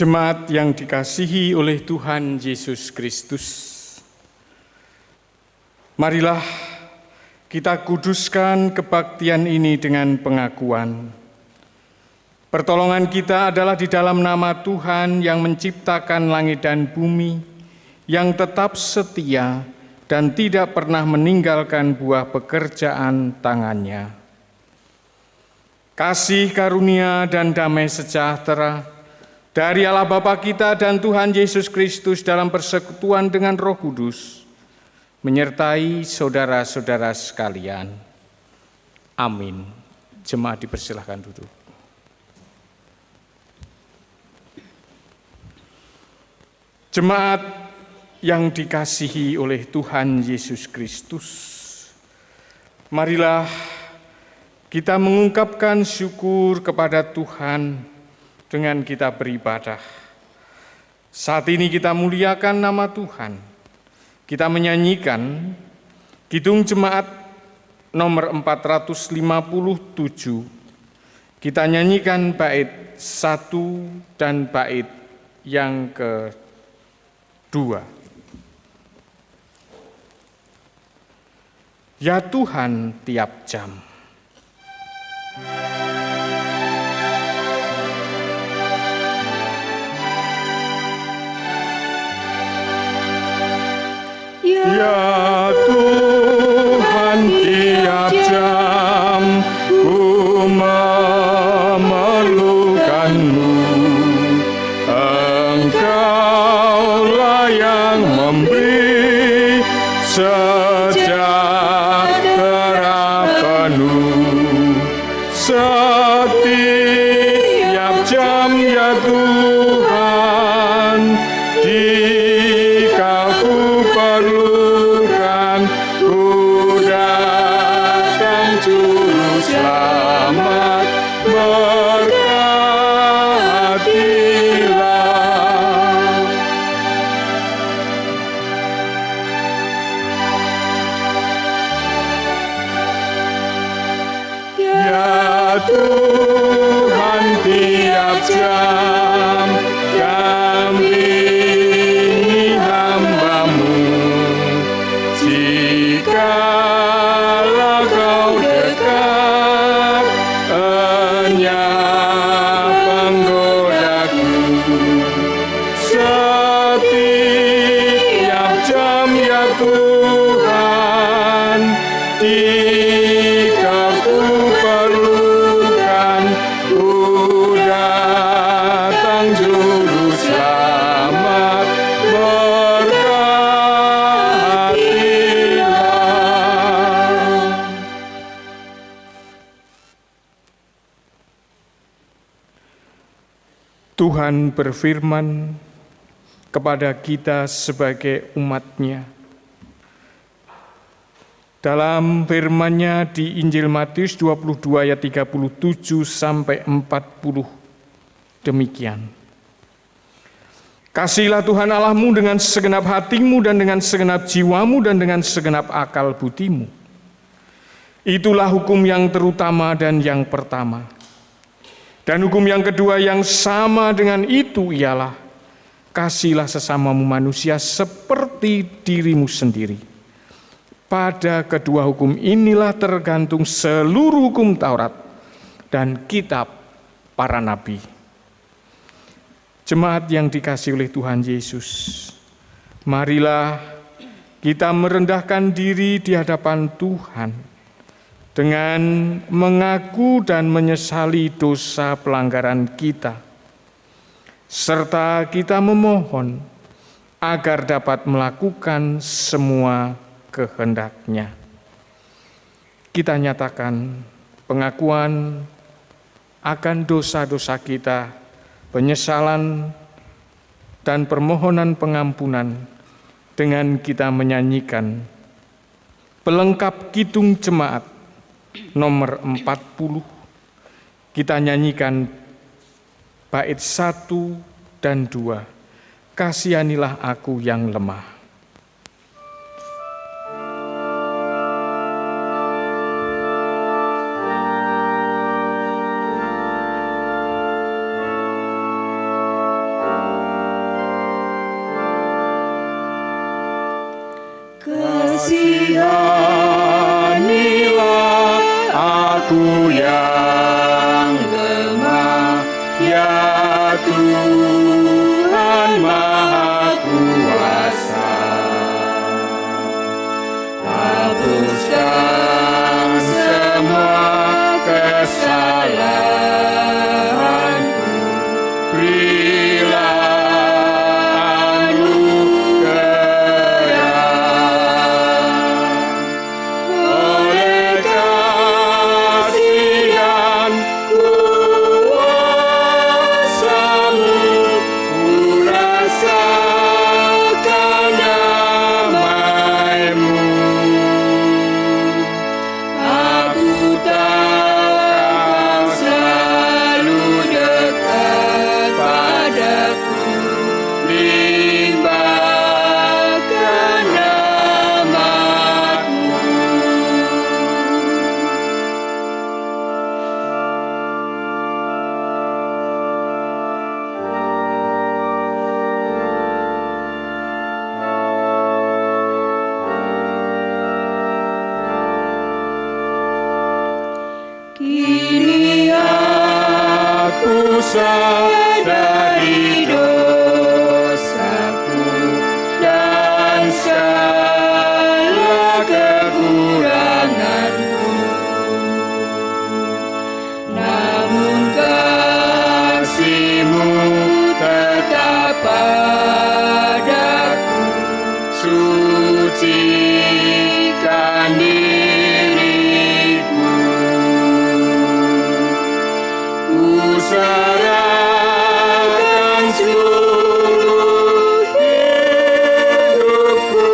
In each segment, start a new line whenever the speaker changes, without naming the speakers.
Jemaat yang dikasihi oleh Tuhan Yesus Kristus, marilah kita kuduskan kebaktian ini dengan pengakuan. Pertolongan kita adalah di dalam nama Tuhan yang menciptakan langit dan bumi, yang tetap setia dan tidak pernah meninggalkan buah pekerjaan tangannya. Kasih karunia dan damai sejahtera dari Allah Bapa kita dan Tuhan Yesus Kristus dalam persekutuan dengan Roh Kudus, menyertai saudara-saudara sekalian. Amin. Jemaat dipersilahkan duduk. Jemaat yang dikasihi oleh Tuhan Yesus Kristus, marilah kita mengungkapkan syukur kepada Tuhan dengan kita beribadah. Saat ini kita muliakan nama Tuhan. Kita menyanyikan Kidung Jemaat nomor 457. Kita nyanyikan bait 1 dan bait yang kedua. Ya Tuhan tiap jam. Ya Tuhan tiap jam ku memerlukan-Mu, Engkaulah yang memberi sejahtera penuh. Setiap jam ya Tuhan, jika ku perlukan, ku datang juru selamat, berkatilah. Ya Tuhan tiap jam dampingi hamba-Mu, jikalau Kau dekat, enyah penggodaku. Setiap jam ya Tuhan, jika ku perlukan, ku datang juru selamat, berkatilah. Tuhan berfirman kepada kita sebagai umat-Nya. Dalam firman-Nya di Injil Matius 22 ayat 37 sampai 40 demikian. Kasihilah Tuhan Allahmu dengan segenap hatimu dan dengan segenap jiwamu dan dengan segenap akal budimu. Itulah hukum yang terutama dan yang pertama. Dan hukum yang kedua yang sama dengan itu ialah kasihilah sesamamu manusia seperti dirimu sendiri. Pada kedua hukum inilah tergantung seluruh hukum Taurat dan kitab para nabi. Jemaat yang dikasihi oleh Tuhan Yesus, marilah kita merendahkan diri di hadapan Tuhan dengan mengaku dan menyesali dosa pelanggaran kita, serta kita memohon agar dapat melakukan semua kehendak-Nya. Kita nyatakan pengakuan akan dosa-dosa kita, penyesalan dan permohonan pengampunan dengan kita menyanyikan pelengkap Kidung Jemaat nomor 40. Kita nyanyikan bait 1 dan 2. Kasihanilah aku yang lemah. Kasihanilah aku yang lemah, ya Tuhan Maha Kuasa. Hapuskan semua kesalahanku, berilah oleh kasih dan kuasa-Mu, ku rasakan damai-Mu. Aku tahu Kau selalu dekat padaku, limpahkan rahmat-Mu. Kini aku sadari dosaku dan segala kekuranganku, namun kasih-Mu tetap padaku, sucikan diriku. Ku serahkan seluruh hidupku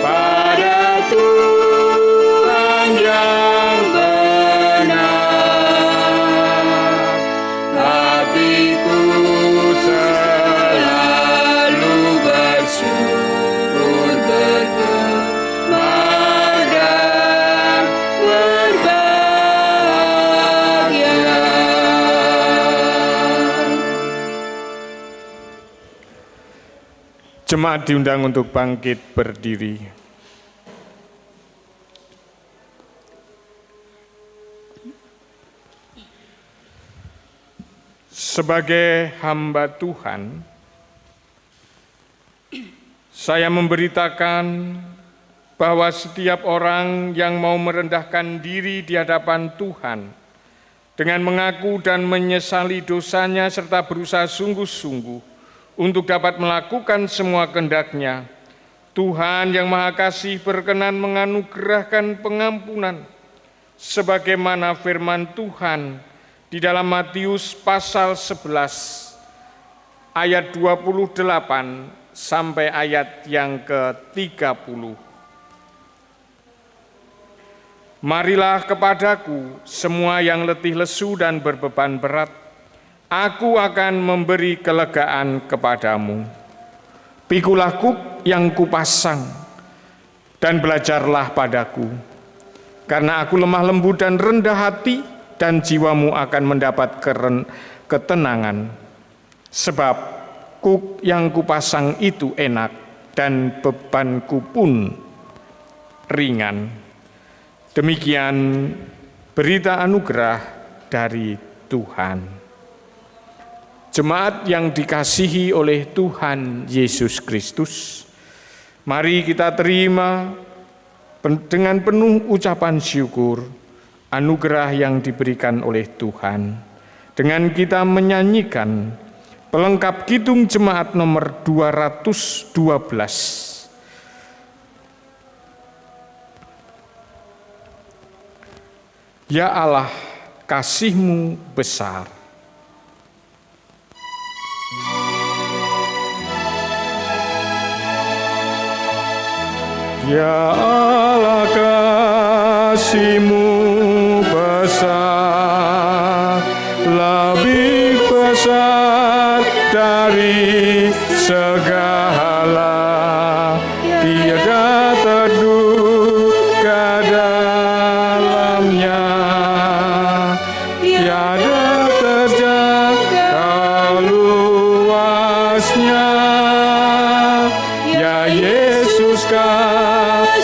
pada Tuhan yang benar. Hatiku selalu bersyukur, bergembira dan berbahagia. Jemaat diundang untuk bangkit berdiri. Sebagai hamba Tuhan, saya memberitakan bahwa setiap orang yang mau merendahkan diri di hadapan Tuhan dengan mengaku dan menyesali dosanya serta berusaha sungguh-sungguh untuk dapat melakukan semua kehendak-Nya, Tuhan yang Maha Kasih berkenan menganugerahkan pengampunan sebagaimana firman Tuhan di dalam Matius pasal 11 ayat 28 sampai ayat yang ke-30. Marilah kepadaku semua yang letih lesu dan berbeban berat, aku akan memberi kelegaan kepadamu. Pikulah kuk yang kupasang dan belajarlah padaku, karena aku lemah lembut dan rendah hati, dan jiwamu akan mendapat ketenangan. Sebab kuk yang kupasang itu enak dan bebanku pun ringan. Demikian berita anugerah dari Tuhan. Jemaat yang dikasihi oleh Tuhan Yesus Kristus, mari kita terima dengan penuh ucapan syukur anugerah yang diberikan oleh Tuhan dengan kita menyanyikan pelengkap kidung jemaat nomor 212. Ya Allah, kasih-Mu besar. Ya Allah, kasih-Mu besar, lebih besar dari segala, tiada terduga dalamnya, tiada terjangkau luasnya. Ya Yesus, kasih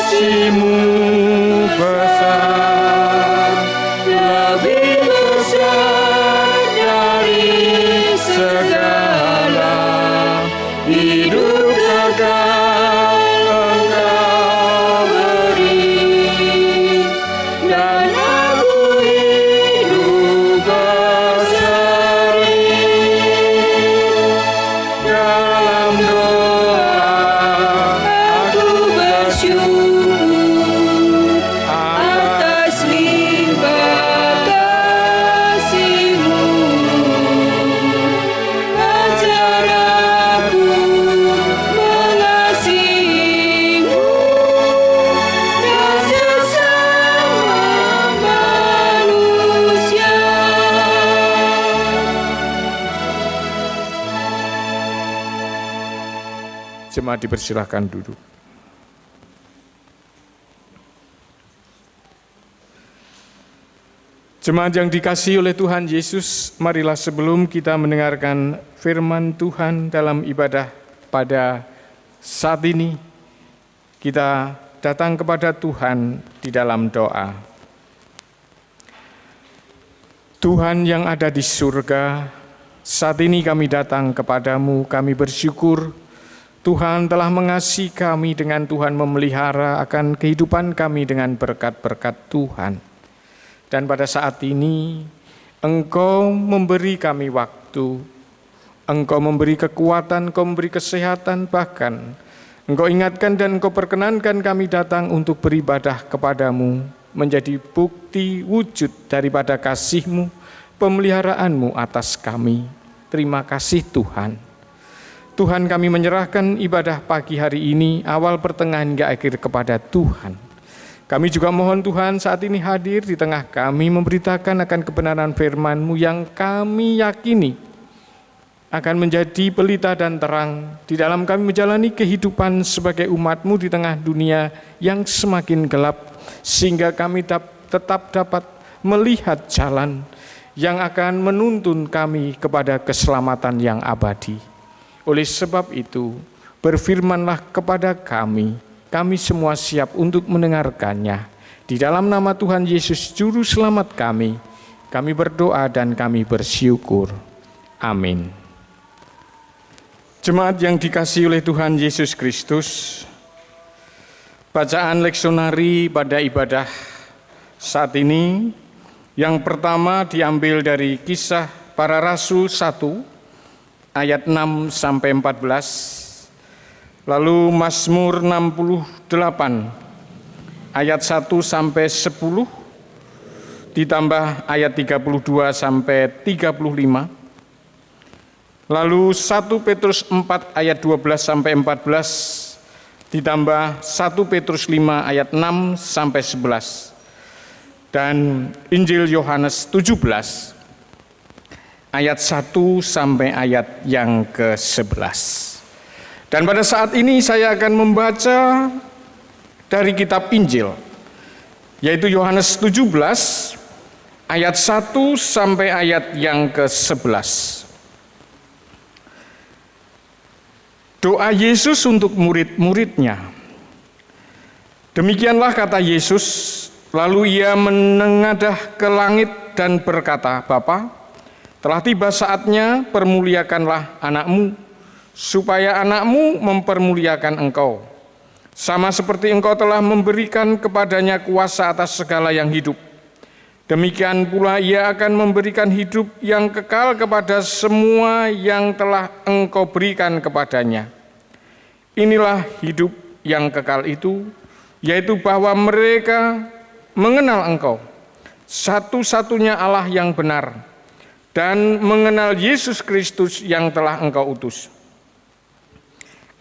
Jemaat dipersilahkan duduk. Jemaat yang dikasihi oleh Tuhan Yesus, marilah sebelum kita mendengarkan firman Tuhan dalam ibadah pada saat ini, kita datang kepada Tuhan di dalam doa. Tuhan yang ada di surga, saat ini kami datang kepadamu, kami bersyukur Tuhan telah mengasihi kami dengan Tuhan memelihara akan kehidupan kami dengan berkat-berkat Tuhan. Dan pada saat ini, Engkau memberi kami waktu, Engkau memberi kekuatan, Engkau memberi kesehatan, bahkan Engkau ingatkan dan Engkau perkenankan kami datang untuk beribadah kepadamu, menjadi bukti wujud daripada kasih-Mu, pemeliharaanmu atas kami. Terima kasih Tuhan. Tuhan, kami menyerahkan ibadah pagi hari ini, awal, pertengahan, hingga akhir kepada Tuhan. Kami juga mohon Tuhan saat ini hadir di tengah kami, memberitakan akan kebenaran firman-Mu yang kami yakini akan menjadi pelita dan terang di dalam kami menjalani kehidupan sebagai umat-Mu di tengah dunia yang semakin gelap, sehingga kami tetap dapat melihat jalan yang akan menuntun kami kepada keselamatan yang abadi. Oleh sebab itu, berfirmanlah kepada kami semua siap untuk mendengarkannya. Di dalam nama Tuhan Yesus Juru Selamat kami berdoa dan kami bersyukur. Amin. Jemaat yang dikasihi oleh Tuhan Yesus Kristus, bacaan leksionari pada ibadah saat ini yang pertama diambil dari Kisah Para Rasul 1 ayat 6 sampai 14. Lalu Mazmur 68 ayat 1 sampai 10 ditambah ayat 32 sampai 35. Lalu 1 Petrus 4 ayat 12 sampai 14 ditambah 1 Petrus 5 ayat 6 sampai 11. Dan Injil Yohanes 17 ayat 1 sampai ayat yang ke-11. Dan pada saat ini saya akan membaca dari kitab Injil, yaitu Yohanes 17 ayat 1 sampai ayat yang ke-11. Doa Yesus untuk murid-muridnya. Demikianlah kata Yesus, lalu ia menengadah ke langit dan berkata, Bapa, telah tiba saatnya, permuliakanlah anakmu, supaya anakmu mempermuliakan engkau, sama seperti engkau telah memberikan kepadanya kuasa atas segala yang hidup. Demikian pula ia akan memberikan hidup yang kekal kepada semua yang telah engkau berikan kepadanya. Inilah hidup yang kekal itu, yaitu bahwa mereka mengenal engkau, satu-satunya Allah yang benar, dan mengenal Yesus Kristus yang telah engkau utus.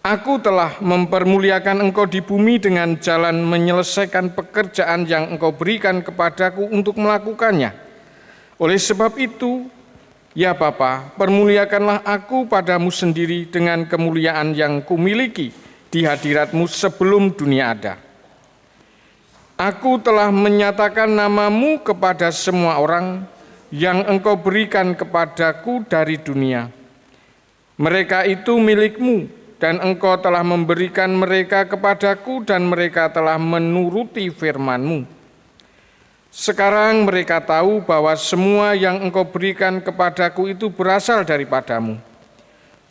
Aku telah mempermuliakan engkau di bumi dengan jalan menyelesaikan pekerjaan yang engkau berikan kepadaku untuk melakukannya. Oleh sebab itu, ya Bapa, permuliakanlah aku padamu sendiri dengan kemuliaan yang kumiliki di hadiratmu sebelum dunia ada. Aku telah menyatakan namamu kepada semua orang yang engkau berikan kepadaku dari dunia. Mereka itu milikmu, dan engkau telah memberikan mereka kepadaku dan mereka telah menuruti firman-Mu. Sekarang mereka tahu bahwa semua yang engkau berikan kepadaku itu berasal daripadamu.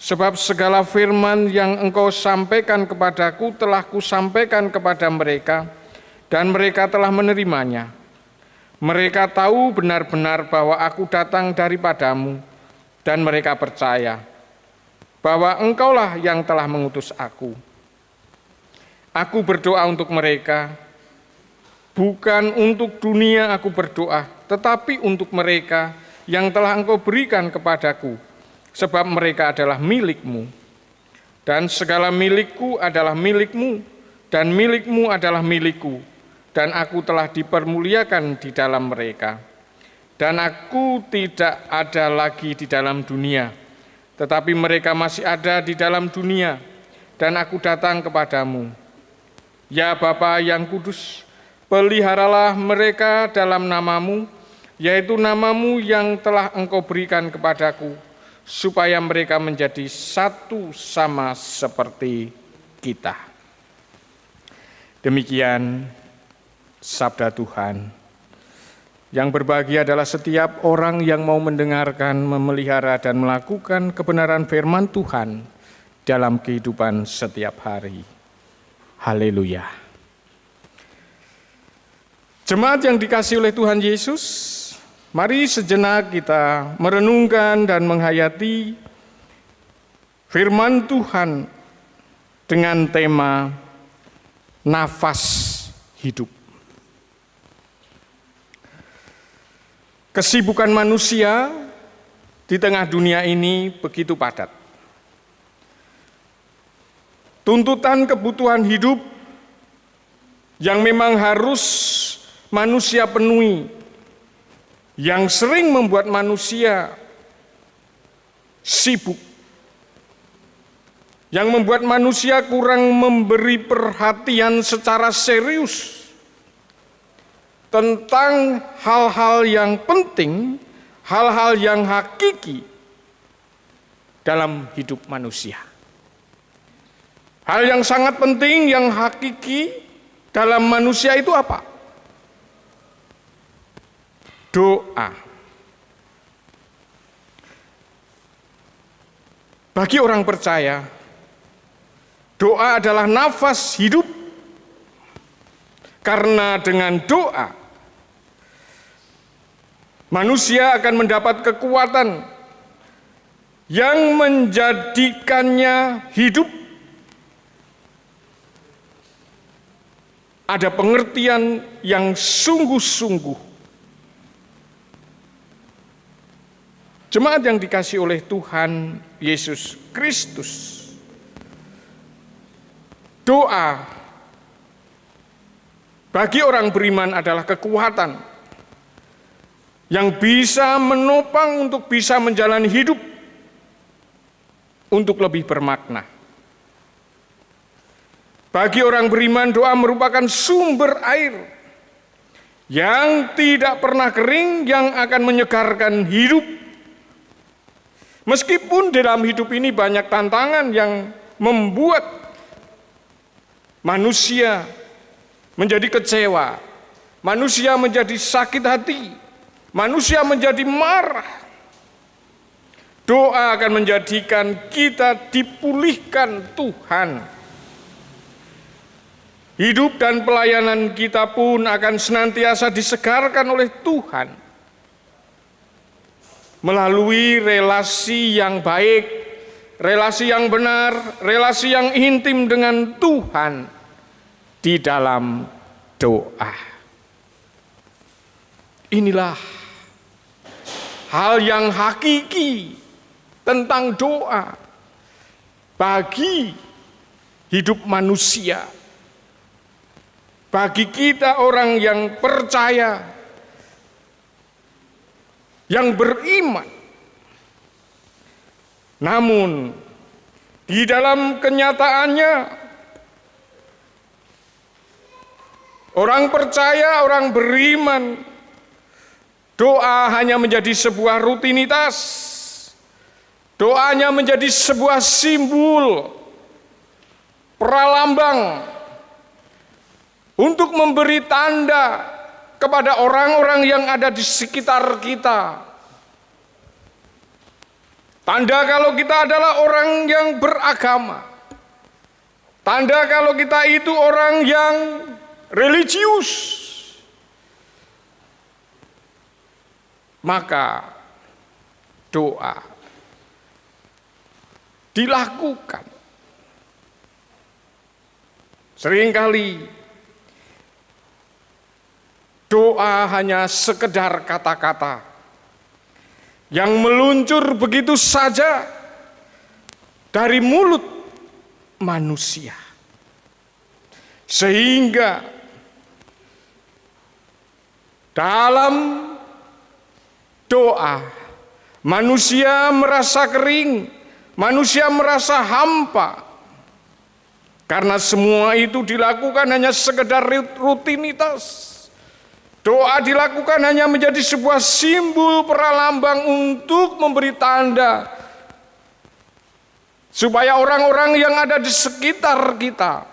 Sebab segala firman yang engkau sampaikan kepadaku telah kusampaikan kepada mereka dan mereka telah menerimanya. Mereka tahu benar-benar bahwa aku datang daripadamu dan mereka percaya bahwa engkaulah yang telah mengutus aku. Aku berdoa untuk mereka, bukan untuk dunia aku berdoa, tetapi untuk mereka yang telah engkau berikan kepadaku, sebab mereka adalah milik-Mu. Dan segala milikku adalah milik-Mu, dan milik-Mu adalah milikku, dan aku telah dipermuliakan di dalam mereka. Dan aku tidak ada lagi di dalam dunia, tetapi mereka masih ada di dalam dunia, dan aku datang kepadamu. Ya Bapa yang kudus, peliharalah mereka dalam namamu, yaitu namamu yang telah Engkau berikan kepadaku, supaya mereka menjadi satu sama seperti kita. Demikian sabda Tuhan. Yang berbahagia adalah setiap orang yang mau mendengarkan, memelihara, dan melakukan kebenaran firman Tuhan dalam kehidupan setiap hari. Haleluya. Jemaat yang dikasihi oleh Tuhan Yesus, mari sejenak kita merenungkan dan menghayati firman Tuhan dengan tema nafas hidup. Kesibukan manusia di tengah dunia ini begitu padat. Tuntutan kebutuhan hidup yang memang harus manusia penuhi, yang sering membuat manusia sibuk, yang membuat manusia kurang memberi perhatian secara serius tentang hal-hal yang penting, hal-hal yang hakiki dalam hidup manusia. Hal yang sangat penting, yang hakiki dalam manusia itu apa? Doa. Bagi orang percaya, doa adalah nafas hidup, karena dengan doa manusia akan mendapat kekuatan yang menjadikannya hidup. Ada pengertian yang sungguh-sungguh. Jemaat yang dikasihi oleh Tuhan Yesus Kristus, doa bagi orang beriman adalah kekuatan yang bisa menopang untuk bisa menjalani hidup untuk lebih bermakna. Bagi orang beriman, doa merupakan sumber air yang tidak pernah kering, yang akan menyegarkan hidup. Meskipun dalam hidup ini banyak tantangan yang membuat manusia menjadi kecewa, manusia menjadi sakit hati, manusia menjadi marah. Doa akan menjadikan kita dipulihkan Tuhan. Hidup dan pelayanan kita pun akan senantiasa disegarkan oleh Tuhan melalui relasi yang baik, relasi yang benar, relasi yang intim dengan Tuhan di dalam doa. Inilah hal yang hakiki tentang doa bagi hidup manusia, bagi kita orang yang percaya, yang beriman. Namun di dalam kenyataannya, orang percaya, orang beriman, doa hanya menjadi sebuah rutinitas. Doanya menjadi sebuah simbol, pralambang untuk memberi tanda kepada orang-orang yang ada di sekitar kita. Tanda kalau kita adalah orang yang beragama. Tanda kalau kita itu orang yang religius. Maka doa dilakukan. Seringkali doa hanya sekedar kata-kata yang meluncur begitu saja dari mulut manusia, sehingga dalam doa manusia merasa kering, manusia merasa hampa, Karena semua itu dilakukan hanya sekedar rutinitas. Doa dilakukan hanya menjadi sebuah simbol pralambang untuk memberi tanda supaya orang-orang yang ada di sekitar kita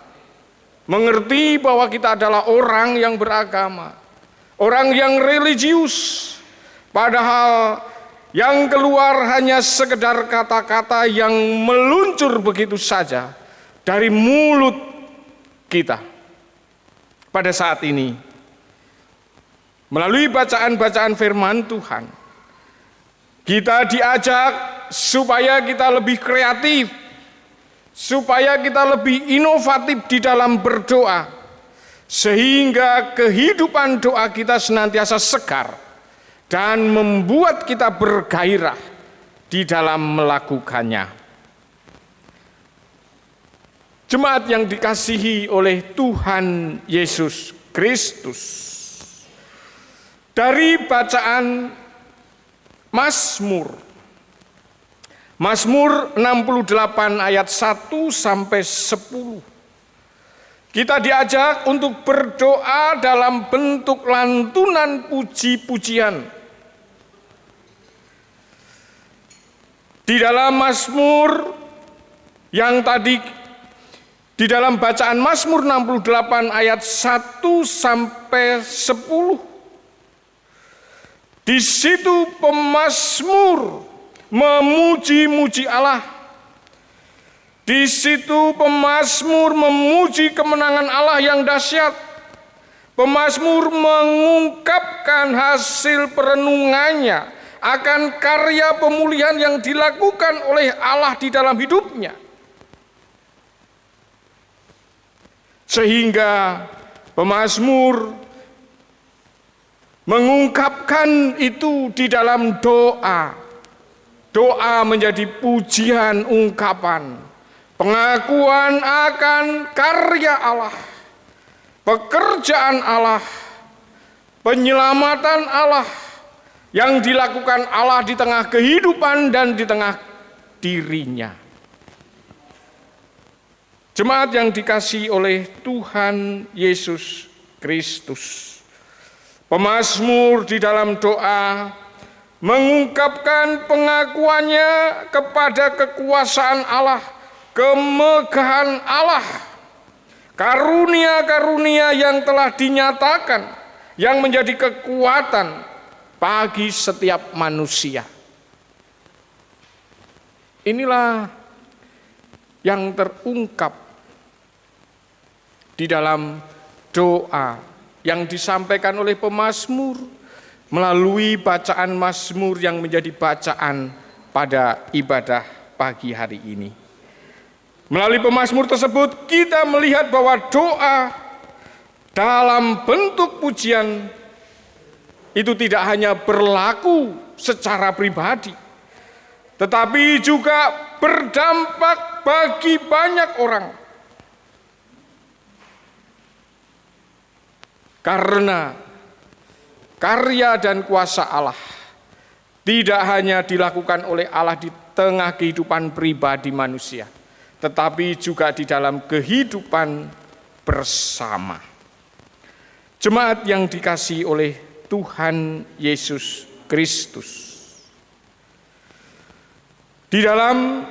mengerti bahwa kita adalah orang yang beragama, orang yang religius. Padahal yang keluar hanya sekedar kata-kata yang meluncur begitu saja dari mulut kita. Pada saat ini, melalui bacaan-bacaan firman Tuhan, kita diajak supaya kita lebih kreatif, supaya kita lebih inovatif di dalam berdoa, sehingga kehidupan doa kita senantiasa segar dan membuat kita bergairah di dalam melakukannya. Jemaat yang dikasihi oleh Tuhan Yesus Kristus, dari bacaan Mazmur 68 ayat 1 sampai 10, kita diajak untuk berdoa dalam bentuk lantunan puji-pujian. Di dalam Mazmur yang tadi, di dalam bacaan Mazmur 68 ayat 1 sampai 10, di situ pemazmur memuji-muji Allah. Di situ pemazmur memuji kemenangan Allah yang dahsyat. Pemazmur mengungkapkan hasil perenungannya akan karya pemulihan yang dilakukan oleh Allah di dalam hidupnya. Sehingga pemazmur mengungkapkan itu di dalam doa. Doa menjadi pujian, ungkapan, pengakuan akan karya Allah, pekerjaan Allah, penyelamatan Allah yang dilakukan Allah di tengah kehidupan dan di tengah dirinya. Jemaat yang dikasihi oleh Tuhan Yesus Kristus, pemazmur di dalam doa mengungkapkan pengakuannya kepada kekuasaan Allah, kemegahan Allah, karunia-karunia yang telah dinyatakan, yang menjadi kekuatan bagi setiap manusia. Inilah yang terungkap di dalam doa yang disampaikan oleh pemazmur melalui bacaan mazmur yang menjadi bacaan pada ibadah pagi hari ini. Melalui pemazmur tersebut kita melihat bahwa doa dalam bentuk pujian itu tidak hanya berlaku secara pribadi, tetapi juga berdampak bagi banyak orang. Karena karya dan kuasa Allah tidak hanya dilakukan oleh Allah di tengah kehidupan pribadi manusia, tetapi juga di dalam kehidupan bersama. Jemaat yang dikasihi oleh Tuhan Yesus Kristus, di dalam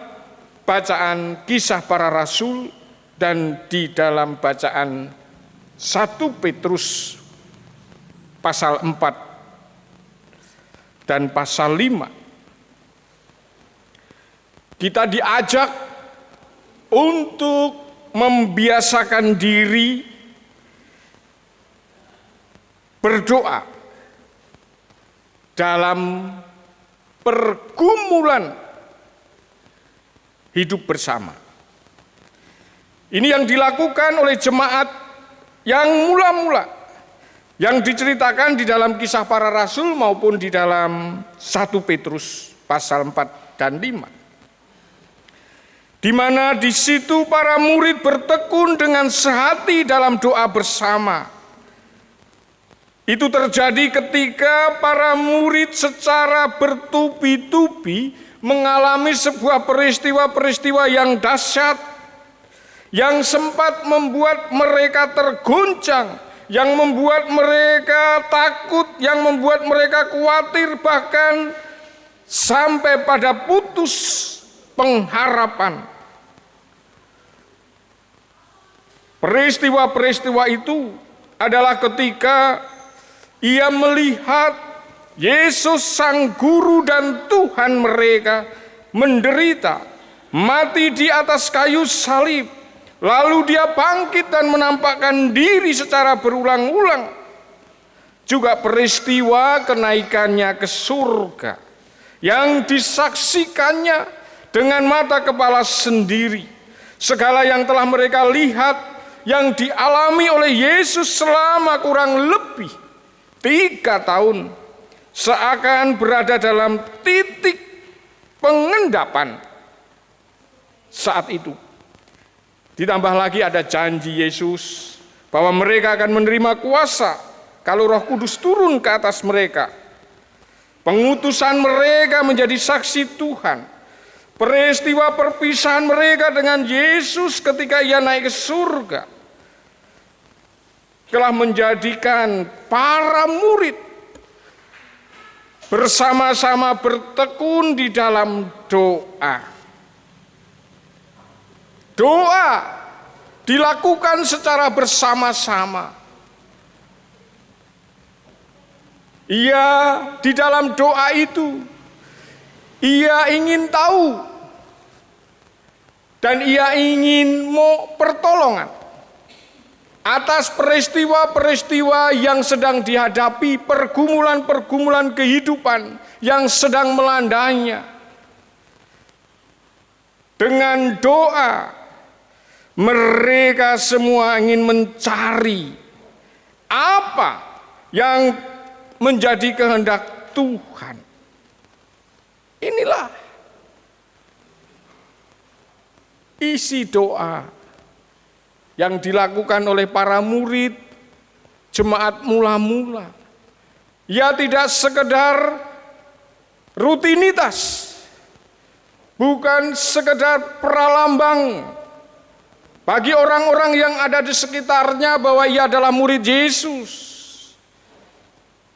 bacaan Kisah Para Rasul dan di dalam bacaan 1 Petrus pasal 4 dan pasal 5, kita diajak untuk membiasakan diri berdoa dalam pergumulan hidup bersama. Ini yang dilakukan oleh jemaat yang mula-mula, yang diceritakan di dalam Kisah Para Rasul maupun di dalam 1 Petrus pasal 4 dan 5. Di mana di situ para murid bertekun dengan sehati dalam doa bersama. Itu terjadi ketika para murid secara bertubi-tubi mengalami sebuah peristiwa-peristiwa yang dahsyat, yang sempat membuat mereka terguncang, yang membuat mereka takut, yang membuat mereka khawatir, bahkan sampai pada putus pengharapan. Peristiwa-peristiwa itu adalah ketika ia melihat Yesus Sang Guru dan Tuhan mereka menderita, mati di atas kayu salib. Lalu dia bangkit dan menampakkan diri secara berulang-ulang. Juga peristiwa kenaikannya ke surga yang disaksikannya dengan mata kepala sendiri. Segala yang telah mereka lihat, yang dialami oleh Yesus selama kurang lebih 3 tahun, seakan berada dalam titik pengendapan saat itu. Ditambah lagi ada janji Yesus bahwa mereka akan menerima kuasa kalau Roh Kudus turun ke atas mereka. Pengutusan mereka menjadi saksi Tuhan. Peristiwa perpisahan mereka dengan Yesus ketika ia naik ke surga telah menjadikan para murid bersama-sama bertekun di dalam doa. Doa dilakukan secara bersama-sama. Ia di dalam doa itu, ia ingin tahu dan ia ingin mau pertolongan atas peristiwa-peristiwa yang sedang dihadapi, pergumulan-pergumulan kehidupan yang sedang melandainya. Dengan doa, mereka semua ingin mencari apa yang menjadi kehendak Tuhan. Inilah isi doa yang dilakukan oleh para murid jemaat mula-mula. Ya, tidak sekedar rutinitas, bukan sekedar pralambang bagi orang-orang yang ada di sekitarnya bahwa ia adalah murid Yesus.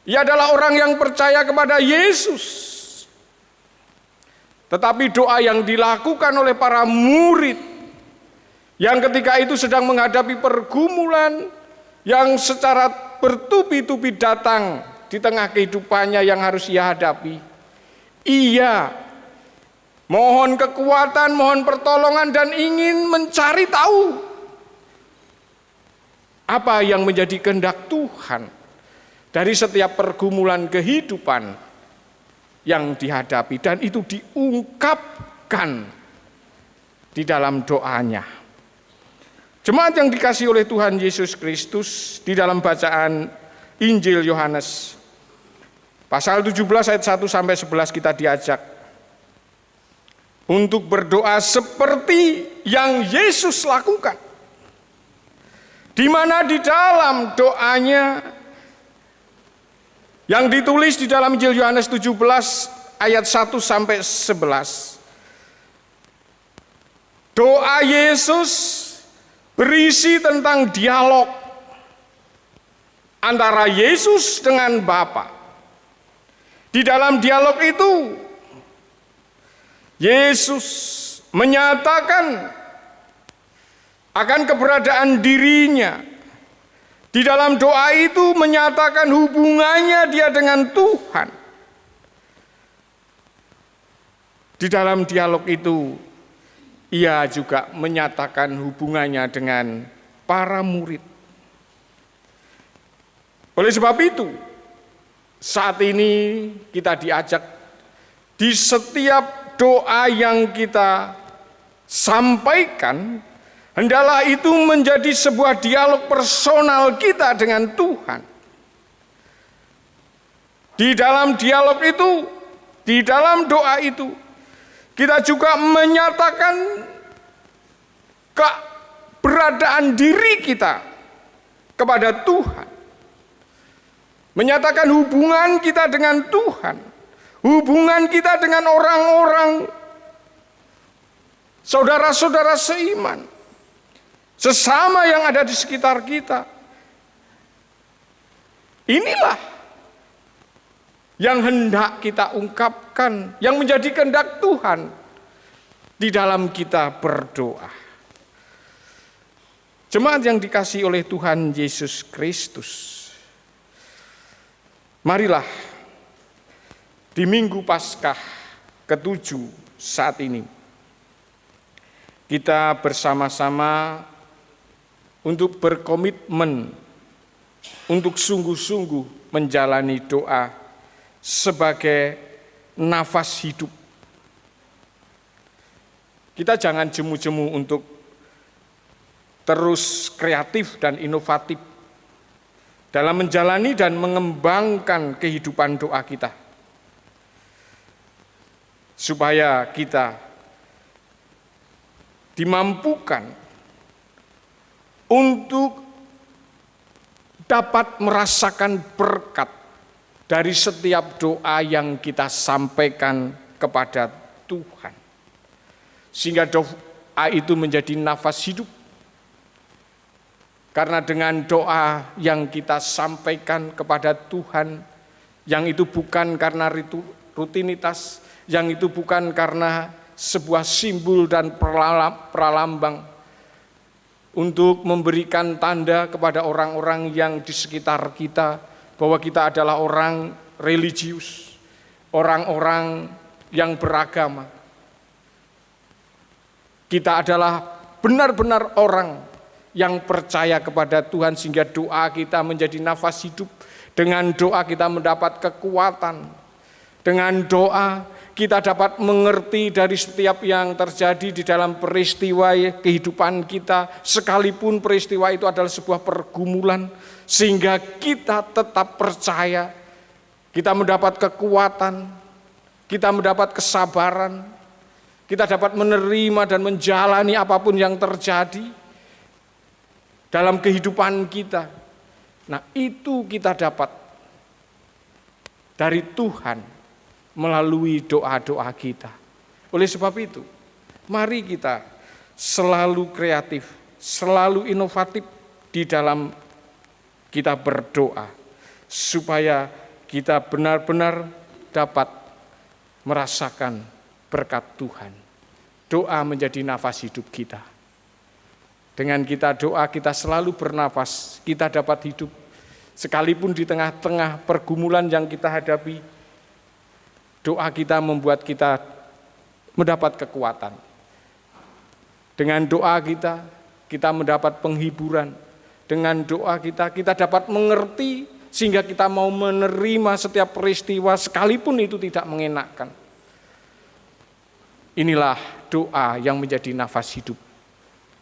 Ia adalah orang yang percaya kepada Yesus. Tetapi doa yang dilakukan oleh para murid yang ketika itu sedang menghadapi pergumulan yang secara bertubi-tubi datang di tengah kehidupannya yang harus ia hadapi. Ia mohon kekuatan, mohon pertolongan, dan ingin mencari tahu apa yang menjadi kehendak Tuhan dari setiap pergumulan kehidupan yang dihadapi, dan itu diungkapkan di dalam doanya. Jemaat yang dikasihi oleh Tuhan Yesus Kristus, di dalam bacaan Injil Yohanes pasal 17 ayat 1 sampai 11 kita diajak untuk berdoa seperti yang Yesus lakukan, di mana di dalam doanya yang ditulis di dalam Injil Yohanes 17 ayat 1 sampai 11. Doa Yesus berisi tentang dialog antara Yesus dengan Bapa. Di dalam dialog itu Yesus menyatakan akan keberadaan dirinya. Di dalam doa itu menyatakan hubungannya dia dengan Tuhan. Di dalam dialog itu ia juga menyatakan hubungannya dengan para murid. Oleh sebab itu, saat ini kita diajak di setiap doa yang kita sampaikan, hendaklah itu menjadi sebuah dialog personal kita dengan Tuhan. Di dalam dialog itu, di dalam doa itu, kita juga menyatakan keberadaan diri kita kepada Tuhan. Menyatakan hubungan kita dengan Tuhan. Hubungan kita dengan orang-orang saudara-saudara seiman sesama yang ada di sekitar kita. Inilah yang hendak kita ungkapkan, yang menjadi kehendak Tuhan di dalam kita berdoa. Jemaat yang dikasihi oleh Tuhan Yesus Kristus, marilah di Minggu Paskah ke-7 saat ini kita bersama-sama untuk berkomitmen untuk sungguh-sungguh menjalani doa sebagai nafas hidup. Kita jangan jemu-jemu untuk terus kreatif dan inovatif dalam menjalani dan mengembangkan kehidupan doa kita, supaya kita dimampukan untuk dapat merasakan berkat dari setiap doa yang kita sampaikan kepada Tuhan, sehingga doa itu menjadi nafas hidup. Karena dengan doa yang kita sampaikan kepada Tuhan, yang itu bukan karena rutinitas, yang itu bukan karena sebuah simbol dan pralambang untuk memberikan tanda kepada orang-orang yang di sekitar kita bahwa kita adalah orang religius, orang-orang yang beragama. Kita adalah benar-benar orang yang percaya kepada Tuhan, sehingga doa kita menjadi nafas hidup. Dengan doa kita mendapat kekuatan. Dengan doa kita dapat mengerti dari setiap yang terjadi di dalam peristiwa kehidupan kita, sekalipun peristiwa itu adalah sebuah pergumulan, sehingga kita tetap percaya, kita mendapat kekuatan, kita mendapat kesabaran, kita dapat menerima dan menjalani apapun yang terjadi dalam kehidupan kita. Nah, itu kita dapat dari Tuhan melalui doa-doa kita. Oleh sebab itu, mari kita selalu kreatif, selalu inovatif di dalam kita berdoa, supaya kita benar-benar dapat merasakan berkat Tuhan. Doa menjadi nafas hidup kita. Dengan kita doa, kita selalu bernafas, kita dapat hidup. Sekalipun di tengah-tengah pergumulan yang kita hadapi, doa kita membuat kita mendapat kekuatan. Dengan doa kita mendapat penghiburan. Dengan doa kita dapat mengerti, sehingga kita mau menerima setiap peristiwa sekalipun itu tidak mengenakkan. Inilah doa yang menjadi nafas hidup.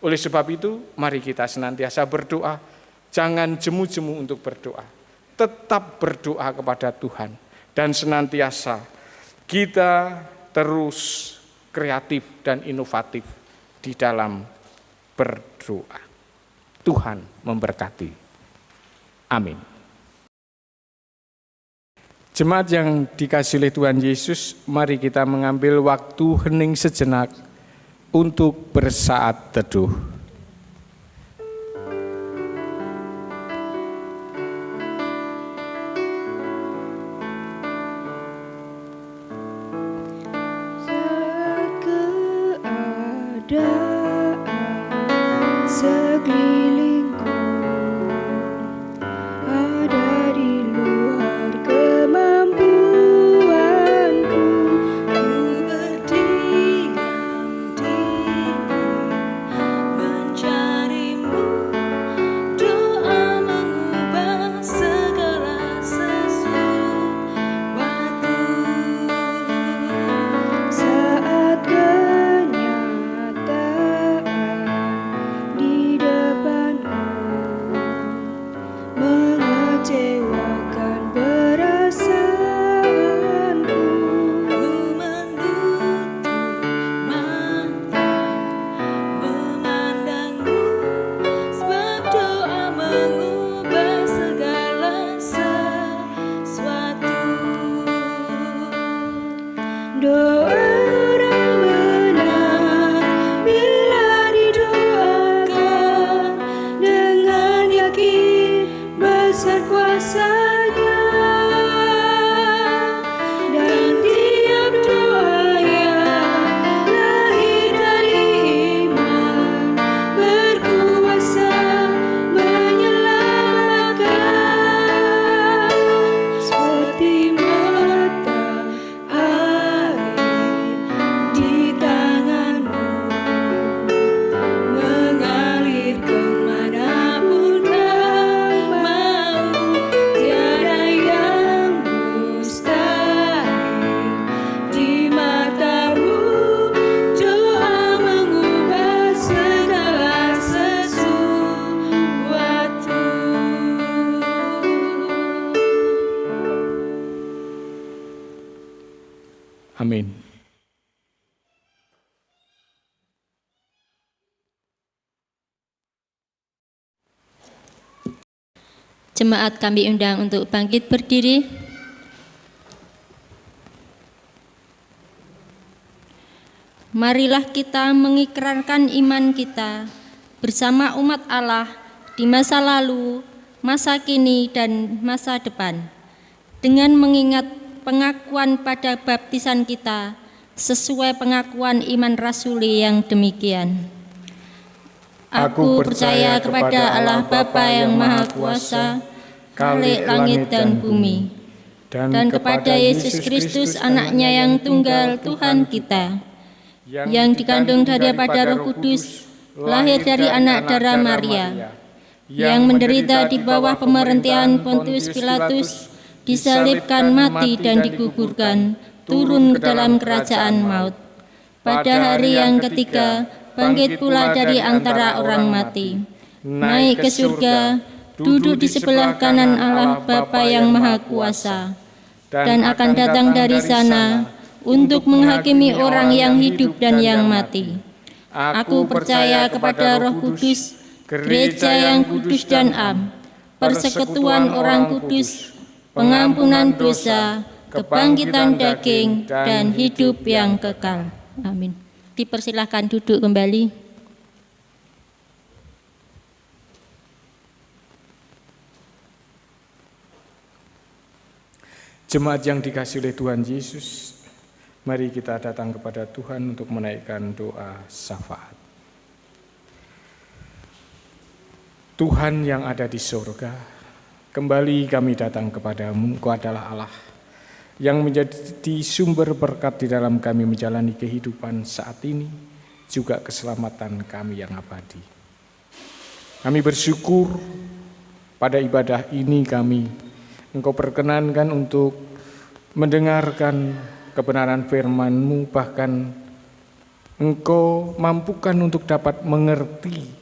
Oleh sebab itu, mari kita senantiasa berdoa, jangan jemu-jemu untuk berdoa. Tetap berdoa kepada Tuhan, dan senantiasa kita terus kreatif dan inovatif di dalam berdoa. Tuhan memberkati. Amin. Jemaat yang dikasihi oleh Tuhan Yesus, mari kita mengambil waktu hening sejenak untuk bersaat teduh.
Saat keadaan sekelilingku ada di luar kemampuanku, ku berdiam diri kuasanya, dan tiap doa yang lahir dari iman berkuasa menyelamatkan, seperti mata air di tanganmu, mengalir kemanapun kau mau. Tiada yang mustahil di matamu. Doa mengubah segala sesuatu.
Amin.
Jemaat kami undang untuk bangkit berdiri. Marilah kita mengikrarkan iman kita bersama umat Allah di masa lalu, masa kini, dan masa depan, dengan mengingat pengakuan pada baptisan kita sesuai pengakuan iman rasuli yang demikian. Aku percaya kepada Allah Bapa yang Maha Kuasa, Khalik langit dan bumi, dan kepada Yesus Kristus anaknya yang tunggal Tuhan kita, yang dikandung daripada Roh Kudus, lahir dari anak darah Maria, yang menderita di bawah pemerintahan Pontius Pilatus, disalibkan, mati dan dikuburkan, turun ke dalam kerajaan maut. Pada hari yang ketiga, bangkit pula dari antara orang mati, naik ke surga, duduk di sebelah kanan Allah Bapa yang Maha Kuasa, dan akan datang dari sana untuk menghakimi orang yang hidup dan yang mati. Aku percaya kepada Roh Kudus, gereja yang kudus dan am, persekutuan orang kudus, pengampunan dosa, kebangkitan daging, dan hidup yang kekal. Amin. Dipersilahkan duduk kembali.
Jemaat yang dikasihi oleh Tuhan Yesus, mari kita datang kepada Tuhan untuk menaikkan doa syafaat. Tuhan yang ada di surga, kembali kami datang kepadamu. Engkau adalah Allah yang menjadi sumber berkat di dalam kami menjalani kehidupan saat ini, juga keselamatan kami yang abadi. Kami bersyukur pada ibadah ini Engkau perkenankan untuk mendengarkan kebenaran firman-Mu, bahkan Engkau mampukan untuk dapat mengerti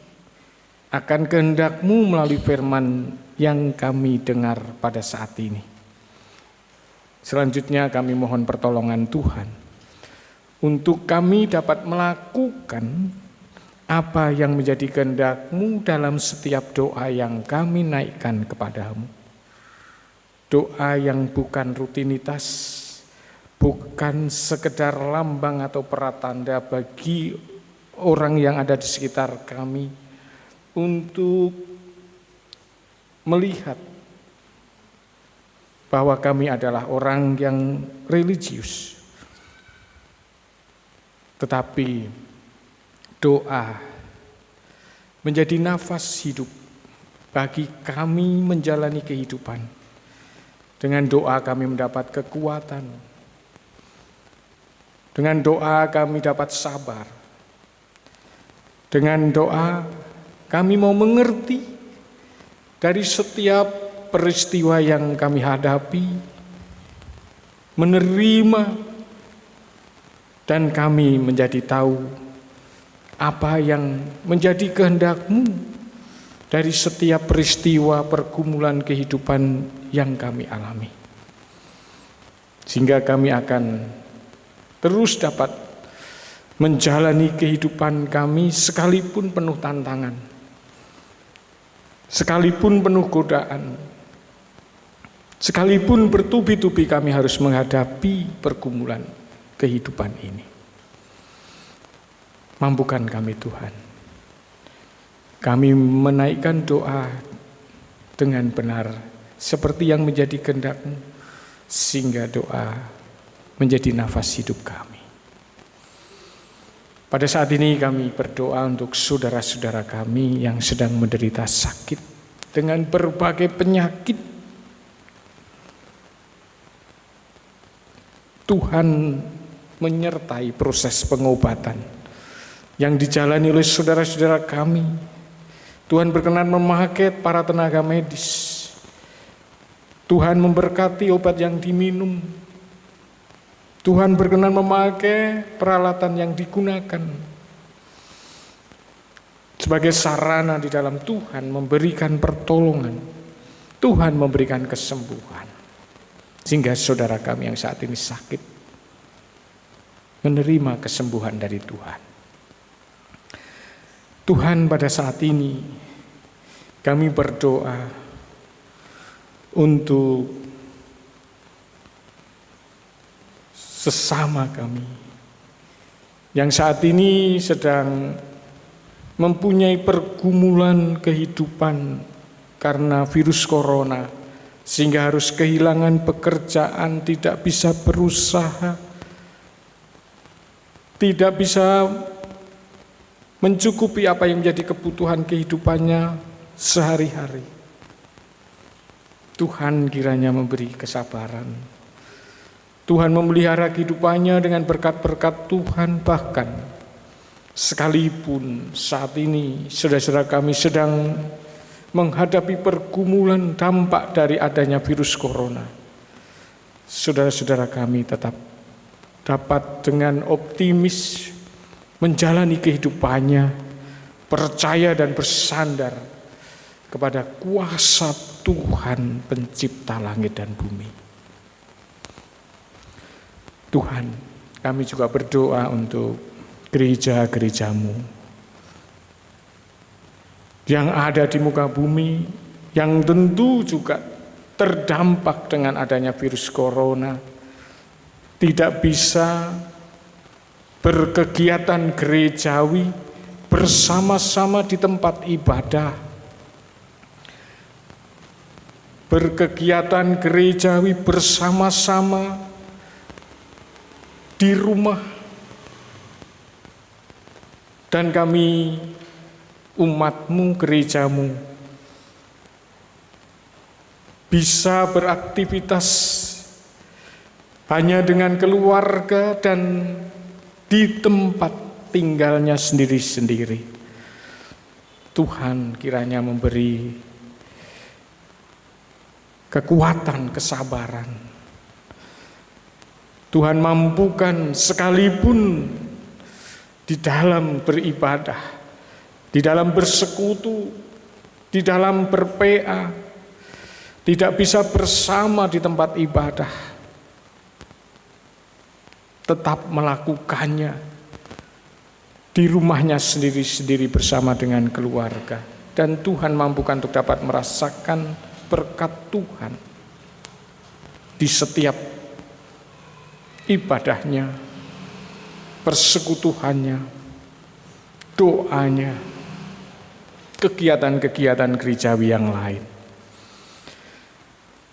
akan kehendak-Mu melalui firman yang kami dengar pada saat ini. Selanjutnya kami mohon pertolongan Tuhan untuk kami dapat melakukan apa yang menjadi kehendak-Mu dalam setiap doa yang kami naikkan kepadamu. Doa yang bukan rutinitas, bukan sekedar lambang atau pratanda bagi orang yang ada di sekitar kami untuk melihat bahwa kami adalah orang yang religius. Tetapi doa menjadi nafas hidup bagi kami menjalani kehidupan. Dengan doa kami mendapat kekuatan. Dengan doa kami dapat sabar. Dengan doa kami mau mengerti dari setiap peristiwa yang kami hadapi, menerima, dan kami menjadi tahu apa yang menjadi kehendak-Mu dari setiap peristiwa pergumulan kehidupan yang kami alami. Sehingga kami akan terus dapat menjalani kehidupan kami sekalipun penuh tantangan, sekalipun penuh godaan, sekalipun bertubi-tubi kami harus menghadapi pergumulan kehidupan ini. Mampukan kami Tuhan. Kami menaikkan doa dengan benar seperti yang menjadi kehendak-Mu, sehingga doa menjadi nafas hidup kami. Pada saat ini kami berdoa untuk saudara-saudara kami yang sedang menderita sakit dengan berbagai penyakit. Tuhan menyertai proses pengobatan yang dijalani oleh saudara-saudara kami. Tuhan berkenan memakai para tenaga medis. Tuhan memberkati obat yang diminum. Tuhan berkenan memakai peralatan yang digunakan sebagai sarana di dalam Tuhan memberikan pertolongan. Tuhan memberikan kesembuhan. Sehingga saudara kami yang saat ini sakit menerima kesembuhan dari Tuhan. Tuhan, pada saat ini kami berdoa untuk sesama kami yang saat ini sedang mempunyai pergumulan kehidupan karena virus corona, sehingga harus kehilangan pekerjaan, tidak bisa berusaha, tidak bisa mencukupi apa yang menjadi kebutuhan kehidupannya sehari-hari. Tuhan kiranya memberi kesabaran. Tuhan memelihara kehidupannya dengan berkat-berkat Tuhan. Bahkan sekalipun saat ini saudara-saudara kami sedang menghadapi pergumulan dampak dari adanya virus corona, saudara-saudara kami tetap dapat dengan optimis menjalani kehidupannya, percaya dan bersandar kepada kuasa Tuhan pencipta langit dan bumi. Tuhan, kami juga berdoa untuk gereja-gereja-Mu yang ada di muka bumi, yang tentu juga terdampak dengan adanya virus corona, tidak bisa berkegiatan gerejawi bersama-sama di tempat ibadah, berkegiatan gerejawi bersama-sama di rumah. Dan kami umat-Mu, gereja-Mu bisa beraktivitas hanya dengan keluarga dan di tempat tinggalnya sendiri-sendiri. Tuhan kiranya memberi kekuatan, kesabaran. Tuhan mampukan sekalipun di dalam beribadah, di dalam bersekutu, di dalam berPA, tidak bisa bersama di tempat ibadah, tetap melakukannya di rumahnya sendiri-sendiri bersama dengan keluarga. Dan Tuhan mampukan untuk dapat merasakan berkat Tuhan di setiap ibadahnya, persekutuhannya, doanya, kegiatan-kegiatan gerejawi yang lain.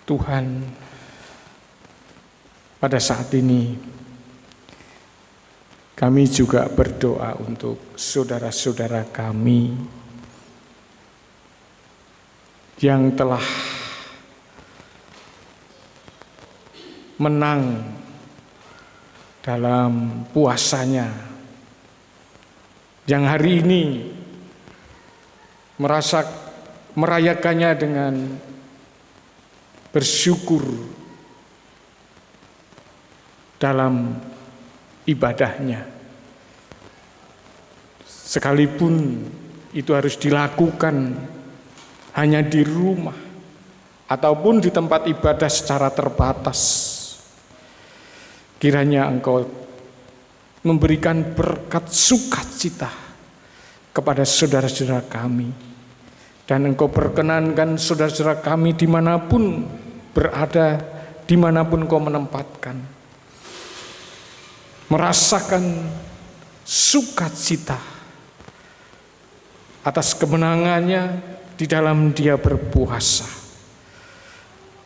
Tuhan, pada saat ini kami juga berdoa untuk saudara-saudara kami yang telah menang dalam puasanya, yang hari ini merayakannya dengan bersyukur dalam ibadahnya. Sekalipun itu harus dilakukan hanya di rumah ataupun di tempat ibadah secara terbatas, kiranya Engkau memberikan berkat sukacita kepada saudara-saudara kami, dan Engkau perkenankan saudara-saudara kami dimanapun berada, dimanapun Engkau menempatkan, merasakan sukacita atas kemenangannya di dalam dia berpuasa.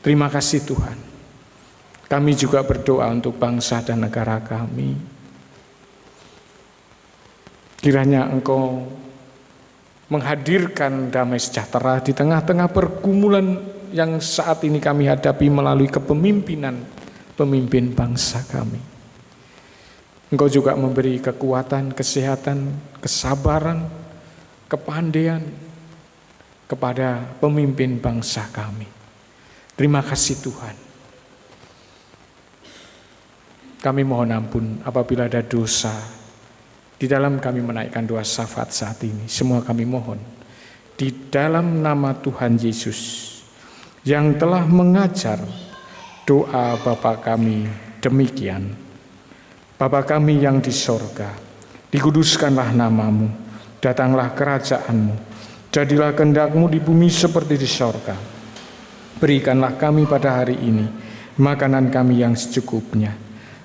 Terima kasih Tuhan. Kami juga berdoa untuk bangsa dan negara kami. Kiranya Engkau menghadirkan damai sejahtera di tengah-tengah pergumulan yang saat ini kami hadapi melalui kepemimpinan pemimpin bangsa kami. Engkau juga memberi kekuatan, kesehatan, kesabaran, kepandaian kepada pemimpin bangsa kami. Terima kasih Tuhan. Kami mohon ampun apabila ada dosa di dalam kami menaikkan doa syafaat saat ini. Semua kami mohon di dalam nama Tuhan Yesus yang telah mengajar doa Bapa kami demikian. Bapa kami yang di sorga, dikuduskanlah namamu, datanglah kerajaanmu, jadilah kehendak-Mu di bumi seperti di sorga. Berikanlah kami pada hari ini makanan kami yang secukupnya,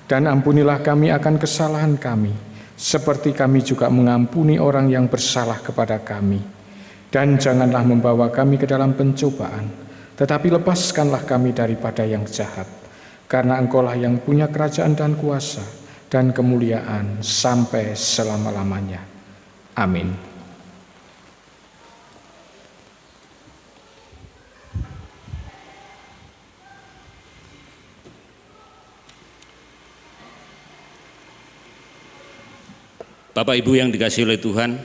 dan ampunilah kami akan kesalahan kami, seperti kami juga mengampuni orang yang bersalah kepada kami. Dan janganlah membawa kami ke dalam pencobaan, tetapi lepaskanlah kami daripada yang jahat. Karena Engkaulah yang punya kerajaan dan kuasa dan kemuliaan sampai selama-lamanya. Amin.
Bapak Ibu yang dikasihi oleh Tuhan,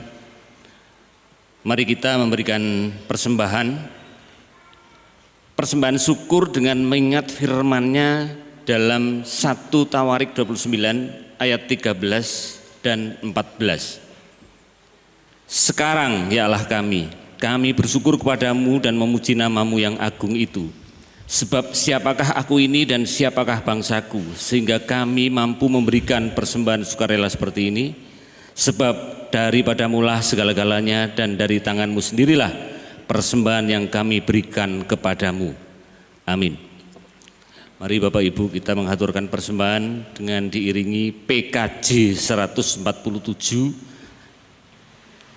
mari kita memberikan persembahan syukur dengan mengingat firman-Nya dalam 1 Tawarik 29 ayat 13 dan 14. Sekarang ya Allah kami bersyukur kepadamu dan memuji namamu yang agung itu. Sebab siapakah aku ini dan siapakah bangsaku, sehingga kami mampu memberikan persembahan sukarela seperti ini. Sebab daripadamulah segala-galanya dan dari tanganmu sendirilah persembahan yang kami berikan kepadamu. Amin. Mari Bapak Ibu kita mengaturkan persembahan dengan diiringi PKJ 147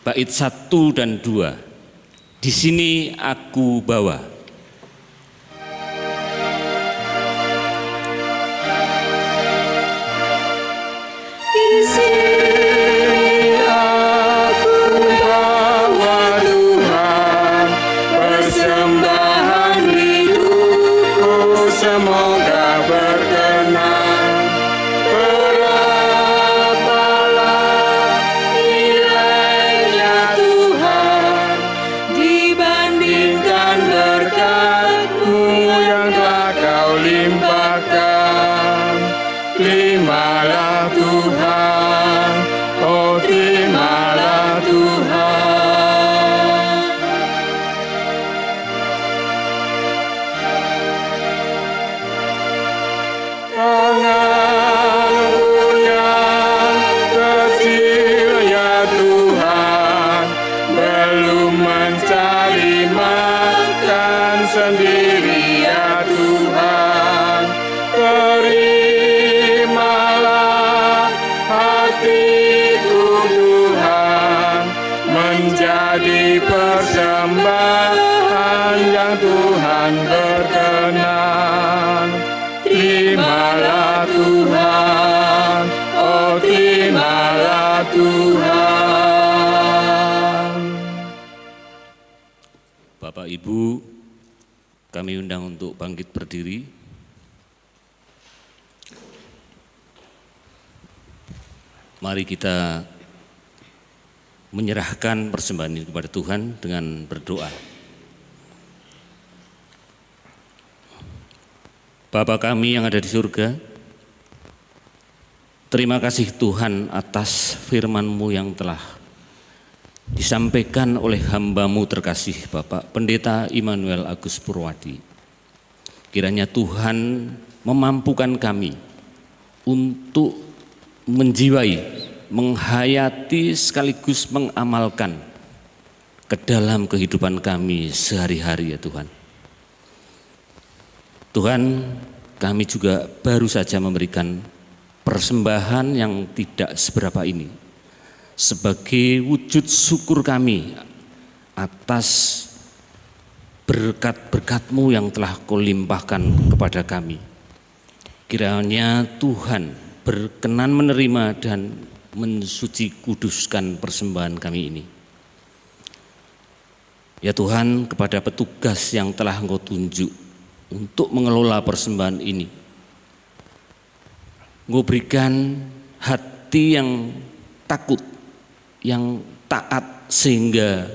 bait 1 dan 2. Di sini aku bawa.
Di sini
semoga berkenan. Berapalah nilainya Tuhan dibandingkan berkat-Mu yang telah Kau limpahkan. Terimalah Tuhan, oh terimalah Tuhan. Tangan-Mu yang kecil ya Tuhan, belum mencari makan sendiri ya Tuhan. Terimalah hatiku Tuhan, menjadi persembahan yang Tuhan berkenan. Terimalah Tuhan, oh terimalah Tuhan.
Bapak Ibu, kami undang untuk bangkit berdiri. Mari kita menyerahkan persembahan ini kepada Tuhan dengan berdoa. Bapa kami yang ada di surga, terima kasih Tuhan atas firman-Mu yang telah disampaikan oleh hamba-Mu terkasih Bapak Pendeta Immanuel Agus Purwadi. Kiranya Tuhan memampukan kami untuk menjiwai, menghayati sekaligus mengamalkan ke dalam kehidupan kami sehari-hari ya Tuhan. Tuhan, kami juga baru saja memberikan persembahan yang tidak seberapa ini sebagai wujud syukur kami atas berkat-berkat-Mu yang telah Kau limpahkan kepada kami. Kiranya Tuhan berkenan menerima dan mensuci kuduskan persembahan kami ini. Ya Tuhan, kepada petugas yang telah Engkau tunjuk untuk mengelola persembahan ini, Engkau berikan hati yang takut, yang taat, sehingga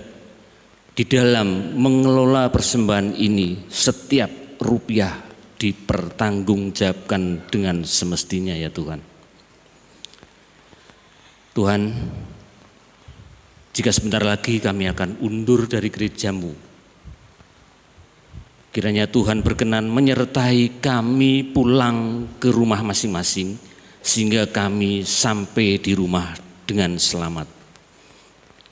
di dalam mengelola persembahan ini setiap rupiah dipertanggungjawabkan dengan semestinya ya Tuhan. Tuhan, jika sebentar lagi kami akan undur dari gereja-Mu, kiranya Tuhan berkenan menyertai kami pulang ke rumah masing-masing, sehingga kami sampai di rumah dengan selamat.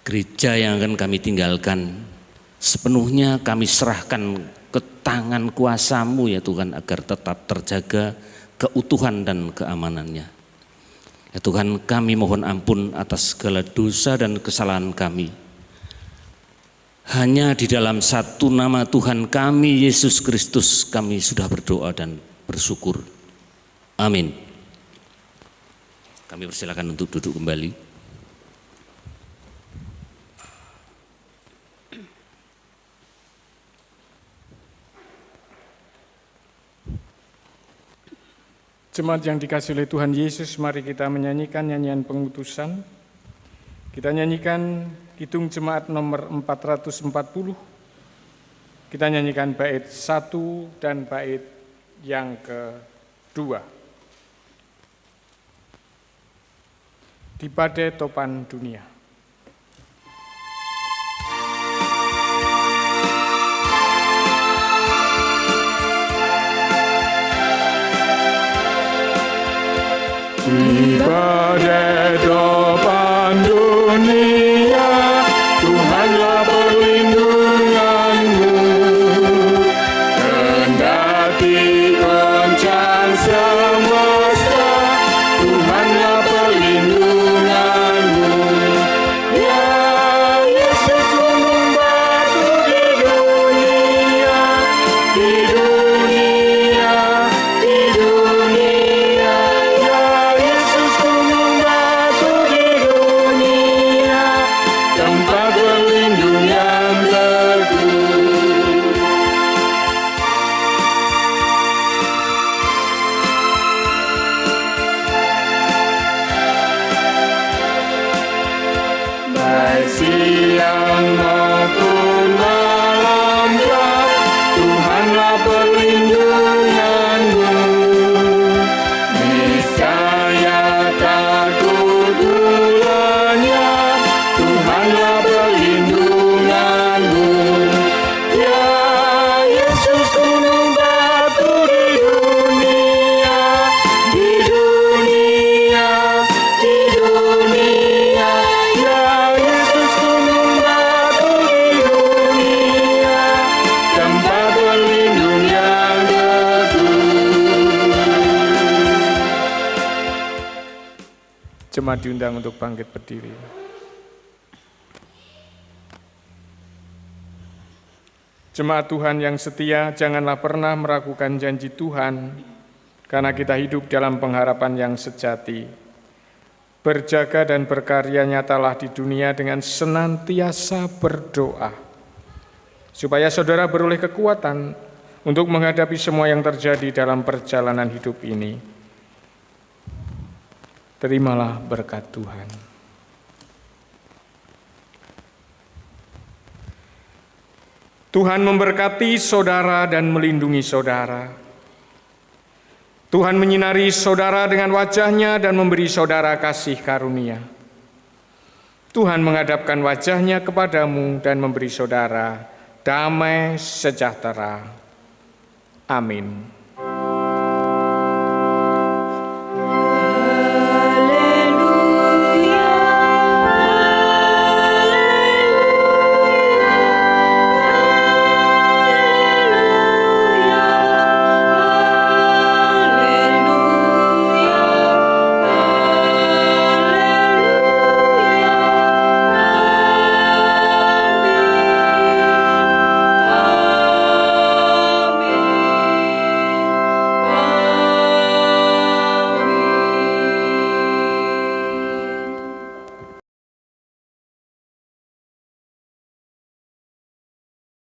Gereja yang akan kami tinggalkan sepenuhnya kami serahkan ke tangan kuasa-Mu ya Tuhan, agar tetap terjaga keutuhan dan keamanannya. Ya Tuhan, kami mohon ampun atas segala dosa dan kesalahan kami. Hanya di dalam satu nama Tuhan kami, Yesus Kristus, kami sudah berdoa dan bersyukur. Amin. Kami persilakan untuk duduk kembali.
Jemaat yang dikasihi oleh Tuhan Yesus, mari kita menyanyikan nyanyian pengutusan. Kita nyanyikan Kidung Jemaat nomor 440. Kita nyanyikan bait 1 dan bait yang kedua. Di badai topan dunia. Di badai topan dunia, Tuhanlah perlindunganmu. Kendati goncang semesta, Tuhanlah perlindunganmu. Ya Yesus gunung batu di dunia, di dunia, di dunia. Ya Yesus gunung batu di dunia, tempat berlindung yang teguh. Baik siang maupun malam gelap, Tuhanlah perlindunganmu. Niscaya takut mulanya, Tuhanlah perlindunganmu. Ya Yesus gunung batu di dunia, di dunia, di dunia. Ya Yesus gunung batu di dunia, tempat berlindung yang teguh. Jemaat diundang untuk bangkit berdiri. Jemaat Tuhan yang setia, janganlah pernah meragukan janji Tuhan, karena kita hidup dalam pengharapan yang sejati. Berjaga dan berkarya nyatalah di dunia dengan senantiasa berdoa, supaya saudara beroleh kekuatan untuk menghadapi semua yang terjadi dalam perjalanan hidup ini. Terimalah berkat Tuhan. Tuhan memberkati saudara dan melindungi saudara. Tuhan menyinari saudara dengan wajah-Nya dan memberi saudara kasih karunia. Tuhan menghadapkan wajah-Nya kepadamu dan memberi saudara damai sejahtera. Amin.